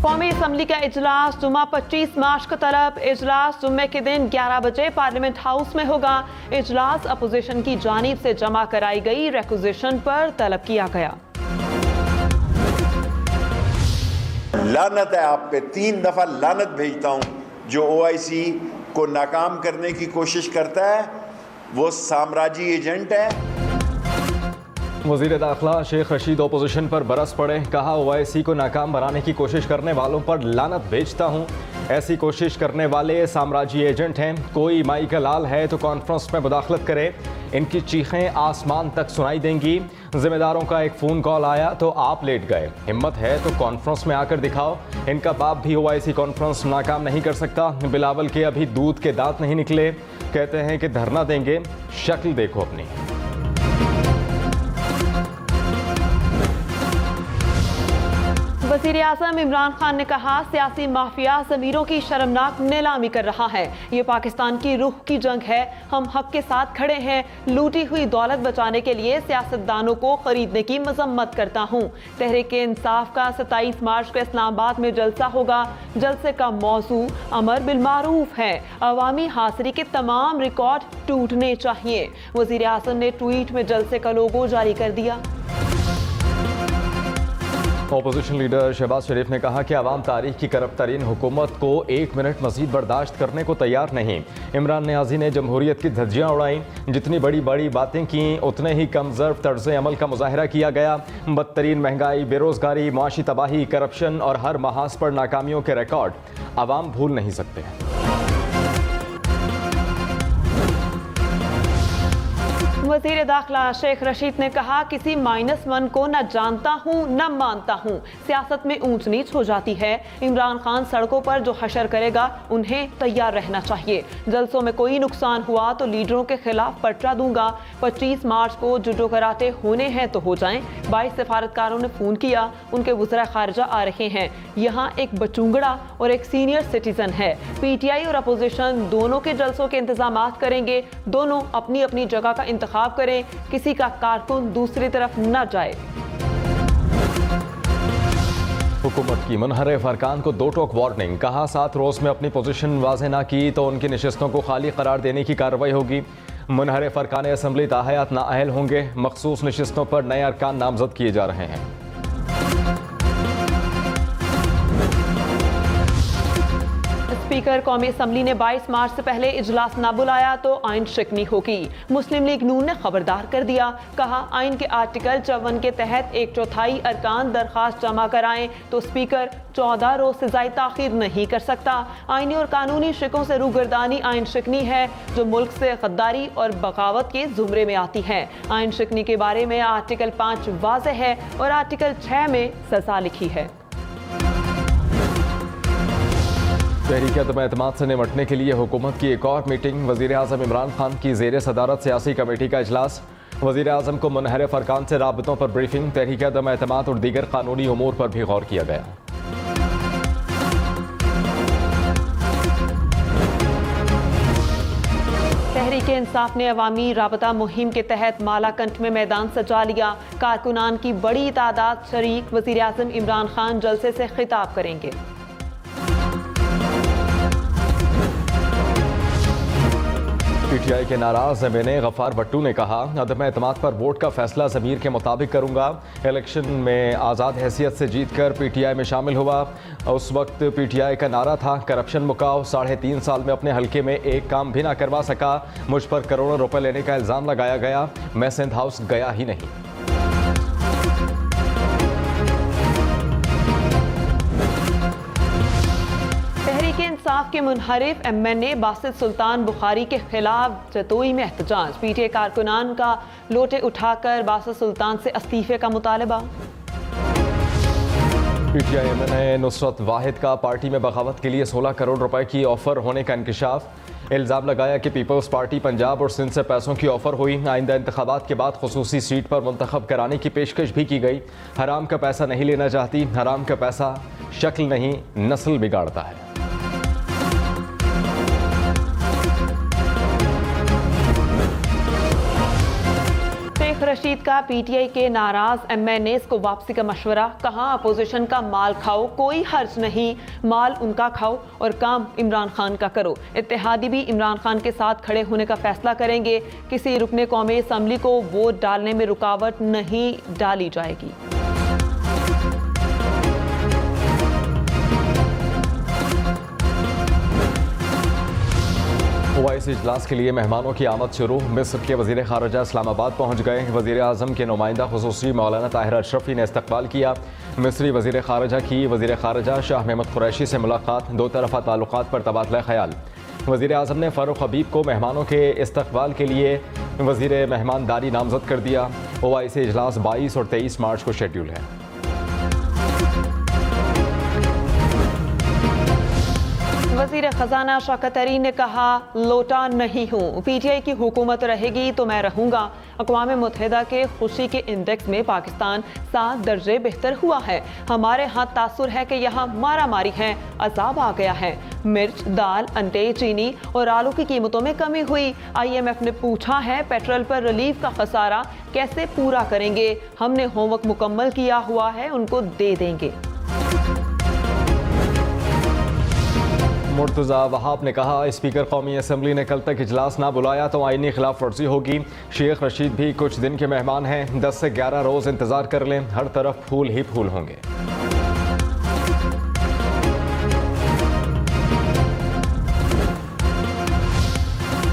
कौमी असम्बली का इजलास जुमा 25 मार्च को तलब। इजलास जुम्मे के दिन 11 बजे पार्लियामेंट हाउस में होगा। इजलास अपोजिशन की जानिब से जमा कराई गई रिक्वेजिशन पर तलब किया गया। लानत है आप पे, 3 दफा लानत भेजता हूं जो OIC को नाकाम करने की कोशिश करता है, वो साम्राज्य एजेंट है। वज़ीर दाखिला शेख रशीद ओपोजिशन पर बरस पड़े, कहा OIC को नाकाम बनाने की कोशिश करने वालों पर लानत भेजता हूँ। ऐसी कोशिश करने वाले साम्राज्य एजेंट हैं। कोई माई का लाल है तो कॉन्फ्रेंस में मुदाखलत करे, इनकी चीखें आसमान तक सुनाई देंगी। जिम्मेदारों का एक फ़ोन कॉल आया तो आप लेट गए, हिम्मत है तो कॉन्फ्रेंस में आकर दिखाओ। इनका बाप भी OIC कॉन्फ्रेंस नाकाम नहीं कर सकता। बिलावल के अभी दूध के दांत नहीं निकले, कहते हैं कि धरना देंगे, शक्ल देखो अपनी। वज़ीर आज़म इमरान खान ने कहा सियासी माफिया ज़मीरों की शर्मनाक नीलामी कर रहा है। ये पाकिस्तान की रूह की जंग है। हम हक के साथ खड़े हैं। लूटी हुई दौलत बचाने के लिए सियासतदानों को खरीदने की मजम्मत करता हूँ। तहरीक इंसाफ का 27 मार्च को इस्लामाबाद में जलसा होगा। जलसे का मौजू अमर बिलमारूफ है। अवामी हाज़िरी के तमाम रिकॉर्ड टूटने चाहिए। वज़ीर आज़म ने ट्वीट में जलसे का लोगो जारी कर दिया। अपोजिशन लीडर शहबाज शरीफ ने कहा कि अवाम तारीख की करप्ट तरीन हुकूमत को 1 मिनट मजीद बर्दाश्त करने को तैयार नहीं। इमरान नियाज़ी ने जमहूरियत की धज्जियाँ उड़ाई, जितनी बड़ी बड़ी बातें की उतने ही कमज़र्व तर्ज़ अमल का मुजाहरा किया गया। बदतरीन महंगाई, बेरोज़गारी, मुआशी तबाही, करप्शन और हर महाज पर नाकामियों के रिकॉर्ड अवाम भूल नहीं सकते। वज़ीर दाखिला शेख रशीद ने कहा किसी -1 को न जानता हूँ न मानता हूँ। सियासत में ऊंच नीच हो जाती है। इमरान खान सड़कों पर जो हशर करेगा उन्हें तैयार रहना चाहिए। जलसों में कोई नुकसान हुआ तो लीडरों के खिलाफ पर्चा दूंगा। 25 मार्च को जुडो कराटे होने हैं तो हो जाएं। 22 सफारतकारों ने फ़ोन किया, उनके वज़ीर ख़ारिजा आ रहे हैं। यहाँ एक बचूंगड़ा और एक सीनियर सिटीजन है। PTI और अपोजिशन दोनों के जलसों के इंतजाम करेंगे। दोनों अपनी अपनी जगह का इंतखाब करें, किसी का कारकुन दूसरी तरफ न जाए। हुकूमत की मुनहरिफ अरकान को 2 टोक वार्निंग, कहा 7 रोज में अपनी पोजीशन वाज़ेह ना की तो उनकी नशिस्तों को खाली करार देने की कार्रवाई होगी। मुनहरिफ अरकान असम्बली ताहयात नाअहल होंगे। मखसूस नशिस्तों पर नए अरकान नामजद किए जा रहे हैं। स्पीकर कौमी असम्बली ने 22 मार्च से पहले इजलास ना बुलाया तो आइन शिकनी होगी। मुस्लिम लीग नून ने खबरदार कर दिया, कहा आइन के आर्टिकल 54 के तहत 1/4 अरकान दरखास्त जमा कराएं तो स्पीकर 14 रोज से ज़ायद ताख़ीर नहीं कर सकता। आइनी और कानूनी शिकों से रूगर्दानी आइन शिकनी है जो मुल्क से गद्दारी और बगावत के जुमरे में आती है। आइन शिकनी के बारे में आर्टिकल 5 वाज़ेह है और आर्टिकल 6 में सजा लिखी है। तहरीक अदम-ए-एतमाद से निपटने के लिए हुकूमत की एक और मीटिंग। वज़ीर आज़म इमरान खान की ज़ेर सदारत सियासी कमेटी का इजलास। वज़ीर आज़म को मुनहरिफ अरकान से राबतों पर ब्रीफिंग। तहरीक अदम-ए-एतमाद और दीगर कानूनी उमूर पर भी गौर किया गया। तहरीक इंसाफ ने अवामी राबता मुहिम के तहत मालाकंठ में मैदान सजा लिया। कारकुनान की बड़ी तादाद शरीक। वज़ीर आज़म इमरान खान जलसे से खिताब करेंगे। PTI के नाराज MNA गफ्फार भट्टू ने कहा अदम एतमाद पर वोट का फैसला ज़मीर के मुताबिक करूंगा। इलेक्शन में आज़ाद हैसियत से जीतकर PTI में शामिल हुआ। उस वक्त PTI का नारा था करप्शन मुकाओ। 3.5 साल में अपने हल्के में एक काम भी ना करवा सका। मुझ पर करोड़ों रुपए लेने का इल्ज़ाम लगाया गया। मैं सिंध हाउस गया ही नहीं। इंसाफ के मुनहरिफ MNA बासित सुल्तान बुखारी के खिलाफ जतोई में एहतजाज। PTI कारकुनान का लोटे उठाकर बासित सुल्तान से इस्तीफे का मुतालबा। PTI MNA नुसरत वाहिद का पार्टी में बगावत के लिए 16 करोड़ रुपए की ऑफर होने का इंकशाफ। इल्ज़ाम लगाया कि पीपल्स पार्टी पंजाब और सिंध से पैसों की ऑफर हुई। आइंदा इंतखाबात के बाद खुसूसी सीट पर मुंतखब कराने की पेशकश भी की गई। हराम का पैसा नहीं लेना चाहती। हराम का पैसा शक्ल नहीं नस्ल बिगाड़ता है। रशीद का पीटीआई के नाराज एमएनएस को वापसी का मशवरा, कहा अपोजिशन का माल खाओ, कोई हर्ज नहीं, माल उनका खाओ और काम इमरान खान का करो। इत्तेहादी भी इमरान खान के साथ खड़े होने का फैसला करेंगे। किसी रुकने कौमी असम्बली को वोट डालने में रुकावट नहीं डाली जाएगी। ओआईसी इजलास के लिए मेहमानों की आमद शुरू। मिस्र के वज़ीर ख़ारजा इस्लामाबाद पहुँच गए। वज़ीर आज़म के नुमाइंदा खुसूसी मौलाना ताहिर अशरफी ने इस्तकबाल किया। मिस्री वज़ीर ख़ारजा की वज़ीर ख़ारजा शाह महमूद कुरैशी से मुलाकात, दो तरफ़ा ताल्लुकात पर तबादला ख्याल। वज़ीर आज़म ने फ़ारूक हबीब को मेहमानों के इस्तकबाल के लिए वज़ीर मेहमानदारी नामज़द कर दिया। ओआईसी इजलास 22 और 23 मार्च को शेड्यूल है। वज़ीर ख़जाना शौकत तरीन ने कहा, लोटा नहीं हूँ, पीटीआई की हुकूमत रहेगी तो मैं रहूँगा। अक़वाम मुत्तहिदा के खुशी के इंडेक्स में पाकिस्तान 7 दर्जे बेहतर हुआ है। हमारे यहाँ तासुर है कि यहाँ मारा मारी है, अजाब आ गया है। मिर्च, दाल, अंडे, चीनी और आलू की कीमतों में कमी हुई। IMF ने पूछा है पेट्रोल पर रिलीफ का खसारा कैसे पूरा करेंगे। हमने होमवर्क मुकम्मल किया हुआ है, उनको दे देंगे। मुर्तज़ा वहाब ने कहा, स्पीकर कौमी असम्बली ने कल तक इजलास ना बुलाया तो आईनी खिलाफ वर्जी होगी। शेख रशीद भी कुछ दिन के मेहमान हैं, 10 से 11 रोज़ इंतज़ार कर लें, हर तरफ फूल ही फूल होंगे।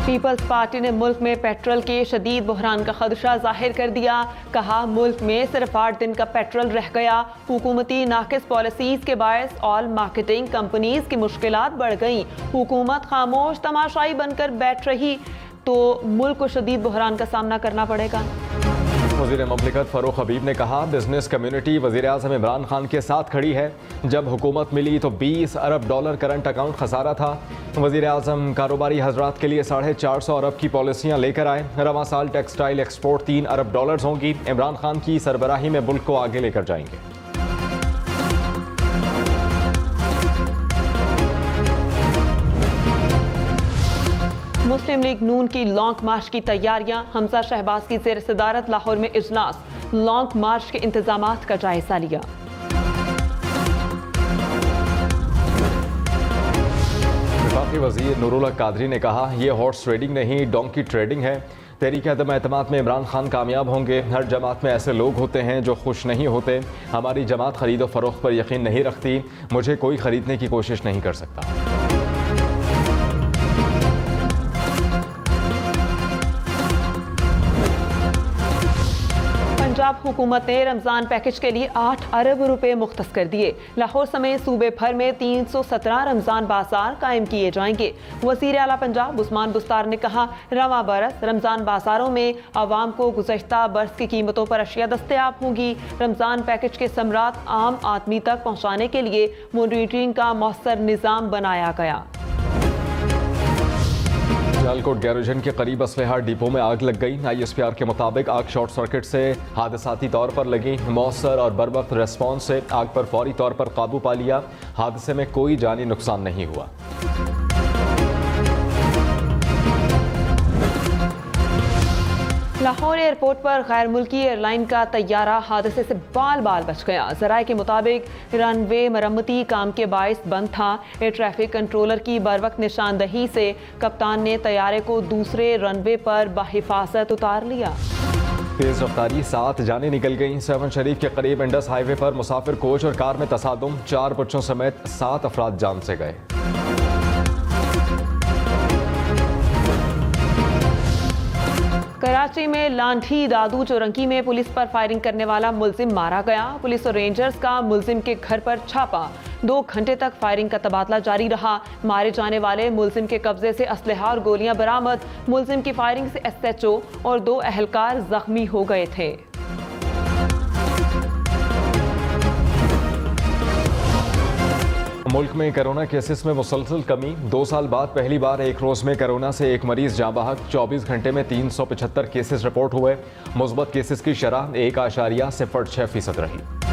पीपल्स पार्टी ने मुल्क में पेट्रोल के शदीद बहरान का खदशा जाहिर कर दिया। कहा, मुल्क में सिर्फ 8 दिन का पेट्रोल रह गया। हुकूमती नाकिस पॉलिसीज के बायस ऑल मार्केटिंग कंपनीज की मुश्किलात बढ़ गई। हुकूमत खामोश तमाशाई बनकर बैठ रही तो मुल्क को शदीद बहरान का सामना करना पड़ेगा। वज़ीर ममलिकत फ़ारूक हबीब ने कहा, बिजनेस कम्युनिटी वज़ीर आज़म इमरान खान के साथ खड़ी है। जब हुकूमत मिली तो $20 अरब करंट अकाउंट खसारा था। वज़ीर आज़म कारोबारी हजरात के लिए 450 अरब की पॉलिसियाँ लेकर आए। रवां साल टेक्सटाइल एक्सपोर्ट $3 अरब होंगी। इमरान खान की सरबराही में मुल्क को आगे लेकर जाएंगे। मुस्लिम लीग नून की लॉन्ग मार्च की तैयारियां, हमजा शहबाज की ज़ेर सदारत लाहौर में इजलास, लॉन्ग मार्च के इंतजामात का जायजा लिया। वफाकी वज़ीर नूरुल हक कादरी ने कहा, यह हॉर्स ट्रेडिंग नहीं, डोंकी ट्रेडिंग है। तहरीक अदम एतमाद में इमरान खान कामयाब होंगे। हर जमात में ऐसे लोग होते हैं जो खुश नहीं होते। हमारी जमात खरीदो फरोख्त पर यकीन नहीं रखती। मुझे कोई खरीदने की कोशिश नहीं कर सकता। पंजाब हुकूमत ने रमज़ान पैकेज के लिए 8 अरब रुपए मुख्तस कर दिए। लाहौर समेत सूबे भर में 317 रमज़ान बाजार कायम किए जाएंगे। वज़ीर आला पंजाब उस्मान बुस्तार ने कहा, रवां बरस रमज़ान बाजारों में आवाम को गुज़श्ता बरस की कीमतों पर अशिया दस्तयाब होंगी। रमज़ान पैकेज के समरात आम आदमी तक पहुँचाने के लिए मॉनिटरिंग का मौसर निज़ाम बनाया गया। सियालकोट गैरोजन के करीब असलहा डिपो में आग लग गई। ISPR के मुताबिक आग शॉर्ट सर्किट से हादसाती तौर पर लगी। मौसर और बरवक्त रेस्पॉन्स से आग पर फौरी तौर पर काबू पा लिया। हादसे में कोई जानी नुकसान नहीं हुआ। लाहौर एयरपोर्ट पर गैर मुल्की एयरलाइन का तैयारा हादसे से बाल बाल बच गया। ज़राए के मुताबिक रनवे मरम्मती काम के बायस बंद था। एयर ट्रैफिक कंट्रोलर की बरवक्त निशानदही से कप्तान ने तैयारे को दूसरे रनवे पर बाहिफाजत उतार लिया। तेज रफ्तारी 7 जाने निकल गई। 7 शरीफ के करीब इंडस हाईवे पर मुसाफिर कोच और कार में तसादुम, 4 बच्चों समेत 7 अफराद जान से गए। कराची में लांठी दादू चौरंगी में पुलिस पर फायरिंग करने वाला मुलजिम मारा गया। पुलिस और रेंजर्स का मुलजिम के घर पर छापा। 2 घंटे तक फायरिंग का तबादला जारी रहा। मारे जाने वाले मुलजिम के कब्जे से असलहा और गोलियां बरामद। मुलजिम की फायरिंग से SHO और 2 अहलकार जख्मी हो गए थे। मुल्क में कोरोना केसेस में मुसलसल कमी। 2 साल बाद पहली बार एक रोज में कोरोना से एक मरीज जाँ बहक। 24 घंटे में 375 केसेस रिपोर्ट हुए। मुस्बत केसेस की शरह 1.06% रही।